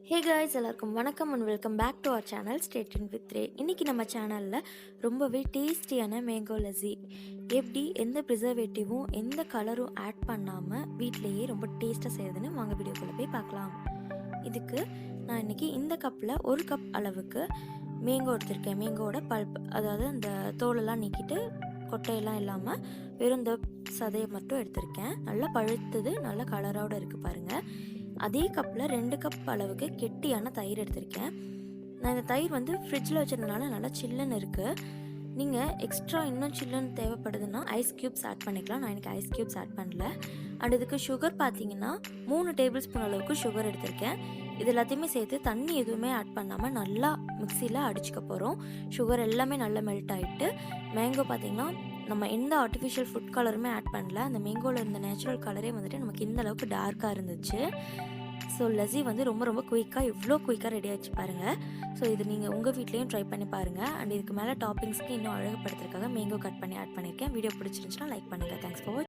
ஹே guys, எல்லாருக்கும் வணக்கம் and welcome back to our channel stay tuned with Ray. இன்றைக்கி நம்ம சேனலில் ரொம்பவே டேஸ்டியான மேங்கோ லஸ்ஸி எப்படி எந்த ப்ரிசர்வேட்டிவும் எந்த கலரும் ஆட் பண்ணாமல் வீட்டிலையே ரொம்ப டேஸ்ட்டாக செய்யுதுன்னு வாங்க வீடியோக்குள்ளே போய் பார்க்கலாம். இதுக்கு நான் இன்றைக்கி இந்த கப்பில் ஒரு கப் அளவுக்கு மேங்கோ எடுத்திருக்கேன். மேங்கோட பல்ப், அதாவது அந்த தோலெல்லாம் நீக்கிட்டு கொட்டையெல்லாம் இல்லாமல் வெறும் இந்த சதையை மட்டும் எடுத்திருக்கேன். நல்லா பழுத்தது, நல்ல கலரோடு இருக்குது பாருங்கள். அதே கப்பில் 2 கப் அளவுக்கு கெட்டியான தயிர் எடுத்திருக்கேன். நான் இந்த தயிர் ஃப்ரிட்ஜில் வச்சுருந்தனால நல்லா சில்லுன்னு இருக்குது. நீங்கள் எக்ஸ்ட்ரா இன்னும் சில்லுன்னு தேவைப்படுதுன்னா ஐஸ் க்யூப்ஸ் ஆட் பண்ணிக்கலாம். நான் எனக்கு ஐஸ் க்யூப்ஸ் ஆட் பண்ணல. அண்ட் இதுக்கு சுகர் பார்த்தீங்கன்னா 3 டேபிள் ஸ்பூன் அளவுக்கு சுகர் எடுத்திருக்கேன். இது எல்லாத்தையுமே சேர்த்து தண்ணி எதுவுமே ஆட் பண்ணாமல் நல்லா மிக்சியில் அடிச்சுக்க போகிறோம். சுகர் எல்லாமே நல்லா மெல்ட் ஆகிட்டு, மேங்கோ பார்த்திங்கன்னா நம்ம எந்த ஆர்டிஃபிஷியல் ஃபுட் கலருமே ஆட் பண்ணல. அந்த மேங்கோவில் இருந்த நேச்சுரல் கலரே நமக்கு இந்த அளவுக்கு டார்க்காக இருந்துச்சு. ஸோ லஸ்ஸி ரொம்ப ரொம்ப குயிக்காக, இவ்வளோ குயிக்காக ரெடி ஆகிடுச்சு பாருங்கள். ஸோ இது நீங்கள் உங்கள் வீட்லேயும் ட்ரை பண்ணி பாருங்கள். அண்ட் இதுக்கு மேலே டாப்பிங்ஸ்க்கு இன்னும் அழகுப்படுத்துறதுக்காக மேங்கோ கட் பண்ணி ஆட் பண்ணியிருக்கேன். வீடியோ பிடிச்சிருந்துச்சுன்னா லைக் பண்ணுங்கள். தேங்க்ஸ் ஃபார் வாட்சிங்.